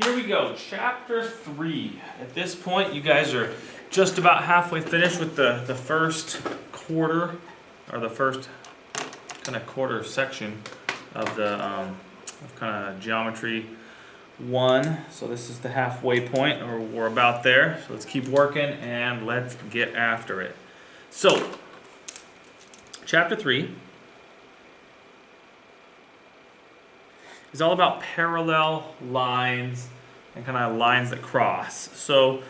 here we go, chapter 3. At this point, you guys are just about halfway finished with the first quarter, or the first kind of quarter section of the kind of geometry 1. So this is the halfway point, or we're about there. So let's keep working and let's get after it. So, chapter 3 is all about parallel lines and kind of lines that cross. So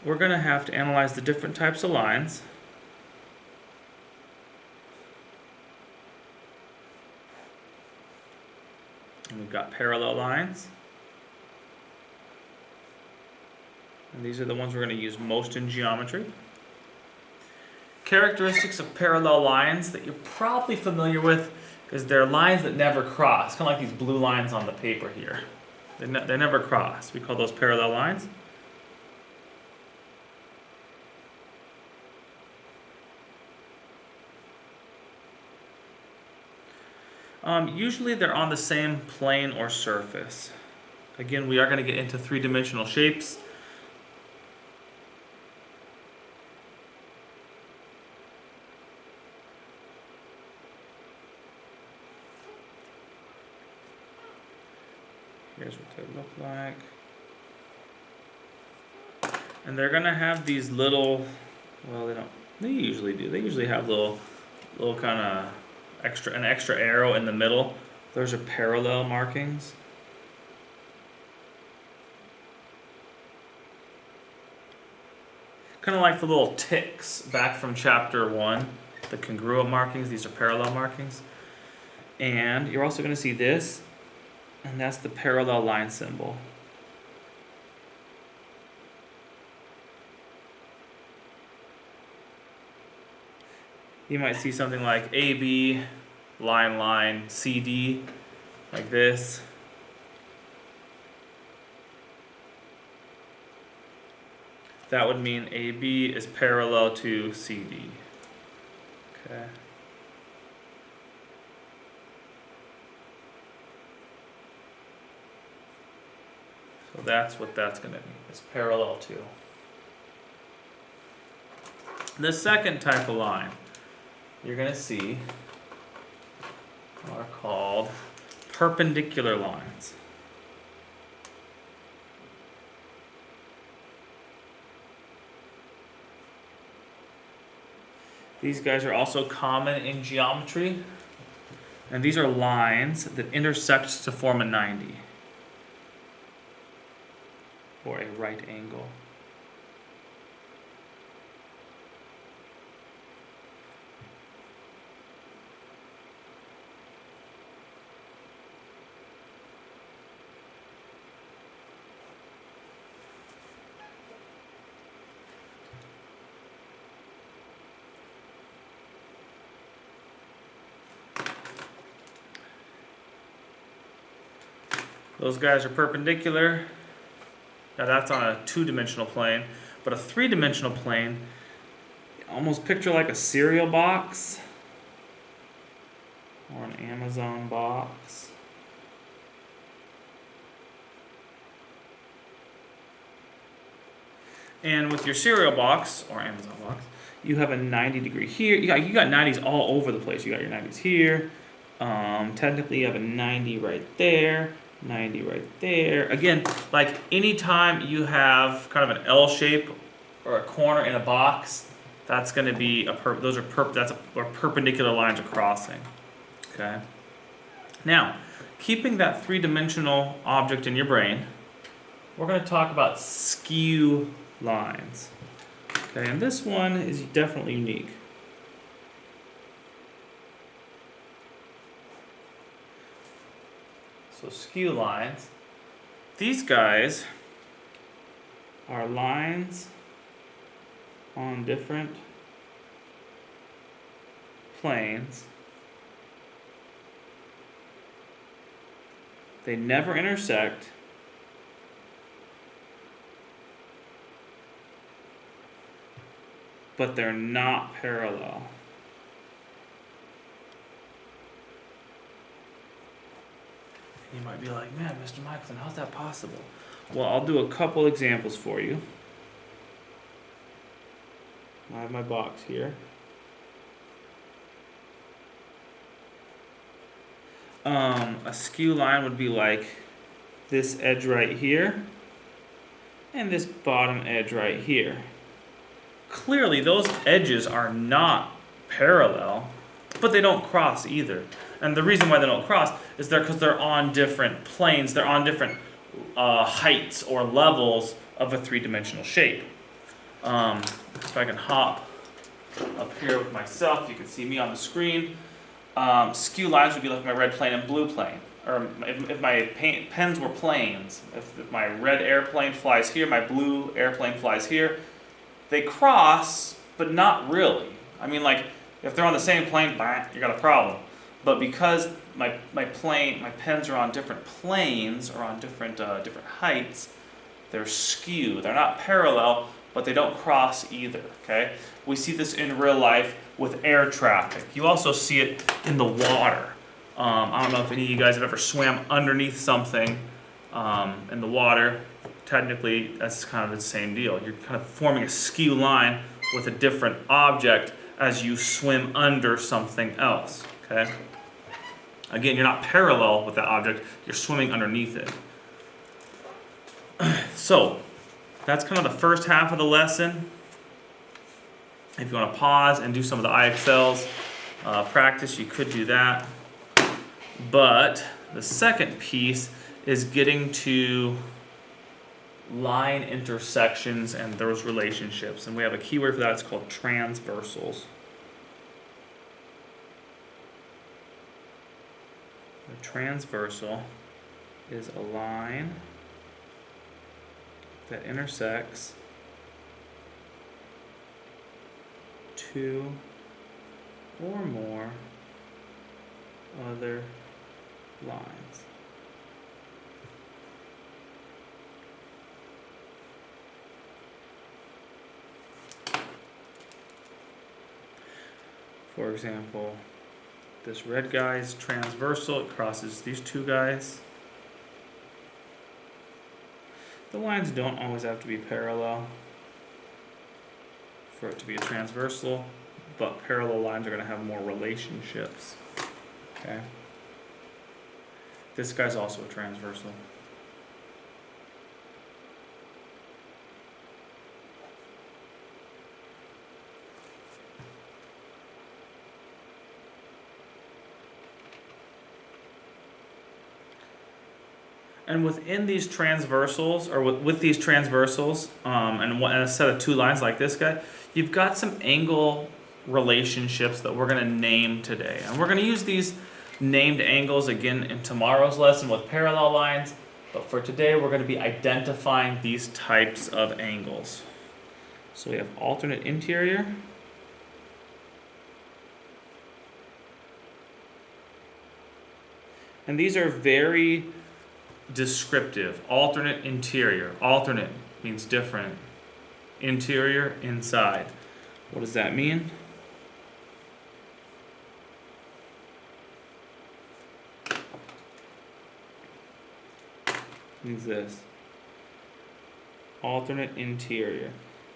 we're going to have to analyze the different types of lines. And we've got parallel lines. And these are the ones we're going to use most in geometry. Characteristics of parallel lines that you're probably familiar with is they're lines that never cross, kind of like these blue lines on the paper here. They never cross. We call those parallel lines. Usually they're on the same plane or surface. Again, we are going to get into three-dimensional shapes. Here's what they look like. And they're gonna have these little, well, they usually do. They usually have little kind of an extra arrow in the middle. Those are parallel markings. Kind of like the little ticks back from chapter 1, the congruent markings. These are parallel markings. And you're also gonna see this. And that's the parallel line symbol. You might see something like AB, line, CD, like this. That would mean AB is parallel to CD. Okay. So that's what that's going to mean. It's parallel to. The second type of line you're going to see are called perpendicular lines. These guys are also common in geometry. And these are lines that intersect to form a 90. Or a right angle. Those guys are perpendicular. Now that's on a 2-dimensional plane, but a 3-dimensional plane, almost picture like a cereal box or an Amazon box. And with your cereal box or Amazon box, you have a 90-degree here. You got 90s all over the place. You got your 90s here. Technically, you have a 90 right there. 90 right there. Again, like anytime you have kind of an L shape or a corner in a box, that's going to be where perpendicular lines are crossing. Okay. Now, keeping that 3-dimensional object in your brain, we're going to talk about skew lines. Okay, and this one is definitely unique. So skew lines, these guys are lines on different planes. They never intersect. But they're not parallel. You might be like, man, Mr. Michelson, how's that possible? Well, I'll do a couple examples for you. I have my box here. A skew line would be like this edge right here and this bottom edge right here. Clearly, those edges are not parallel, but they don't cross either. And the reason why they don't cross is because they're on different planes, they're on different heights or levels of a three-dimensional shape. If I can hop up here with myself, you can see me on the screen. Skew lines would be like my red plane and blue plane. Or if my pens were planes, if my red airplane flies here, my blue airplane flies here, they cross, but not really. I mean, like, if they're on the same plane, you got a problem. But because my pens are on different planes or on different heights, they're skew. They're not parallel, but they don't cross either. Okay, we see this in real life with air traffic. You also see it in the water. I don't know if any of you guys have ever swam underneath something in the water. Technically, that's kind of the same deal. You're kind of forming a skew line with a different object as you swim under something else. Okay. Again, you're not parallel with that object. You're swimming underneath it. So, that's kind of the first half of the lesson. If you want to pause and do some of the IXLs practice, you could do that. But the second piece is getting to line intersections and those relationships. And we have a keyword for that. It's called transversals. A transversal is a line that intersects two or more other lines. For example, this red guy is transversal, it crosses these two guys. The lines don't always have to be parallel for it to be a transversal, but parallel lines are going to have more relationships. Okay. This guy's also a transversal. And within these transversals, or with these transversals, and a set of two lines like this guy, you've got some angle relationships that we're going to name today. And we're going to use these named angles again in tomorrow's lesson with parallel lines. But for today, we're going to be identifying these types of angles. So we have alternate interior. And these are very descriptive. Alternate interior. Alternate means different. Interior, inside. What does that mean? Means this. Alternate interior.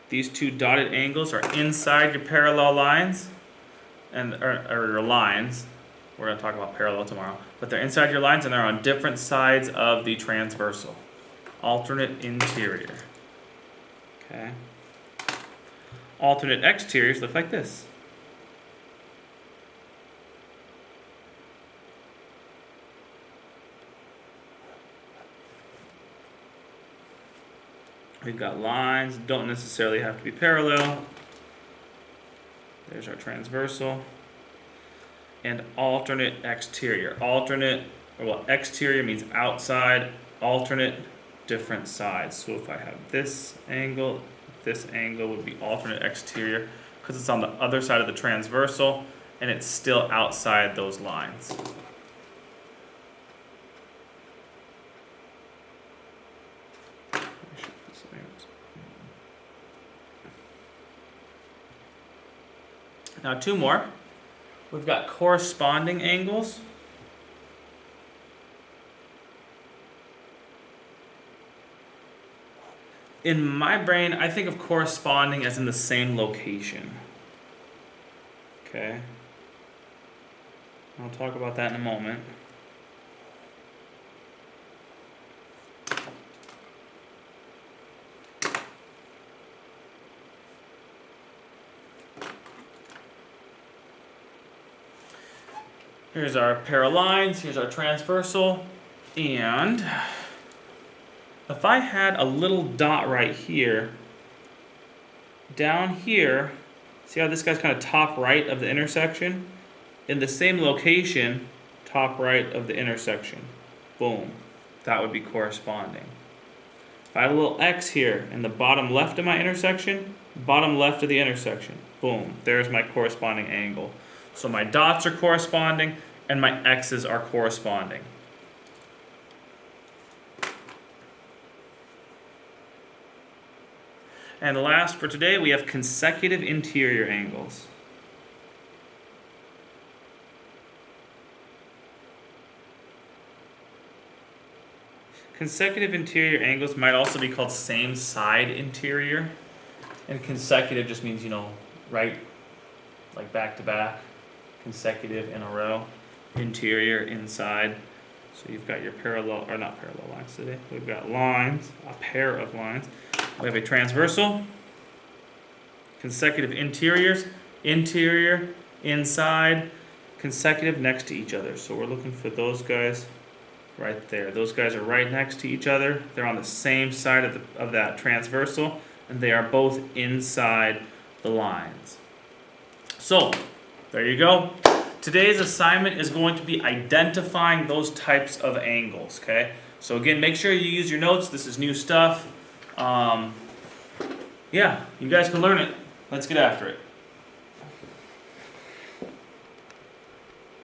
These two dotted angles are inside your parallel lines, or your lines. We're going to talk about parallel tomorrow. But they're inside your lines and they're on different sides of the transversal. Alternate interior. Okay. Alternate exteriors look like this. We've got lines, don't necessarily have to be parallel. There's our transversal. And alternate exterior. Alternate, exterior means outside, alternate, different sides. So if I have this angle would be alternate exterior because it's on the other side of the transversal and it's still outside those lines. Now two more. We've got corresponding angles. in my brain, I think of corresponding as in the same location. Okay. I'll talk about that in a moment. Here's our pair of lines, here's our transversal, and if I had a little dot right here, down here, see how this guy's kind of top right of the intersection? In the same location, top right of the intersection. Boom. That would be corresponding. If I had a little X here in the bottom left of my intersection, bottom left of the intersection. Boom. There's my corresponding angle. So my dots are corresponding and my X's are corresponding. And last for today, we have consecutive interior angles. Consecutive interior angles might also be called same side interior. And consecutive just means, right, like back to back, consecutive in a row, interior, inside. So you've got your parallel, or not parallel lines today, we've got lines, a pair of lines. We have a transversal, consecutive interiors, interior, inside, consecutive next to each other. So we're looking for those guys right there. Those guys are right next to each other. They're on the same side of that transversal, and they are both inside the lines. So, there you go. Today's assignment is going to be identifying those types of angles, okay? So again, make sure you use your notes. This is new stuff. Yeah, you guys can learn it. Let's get after it.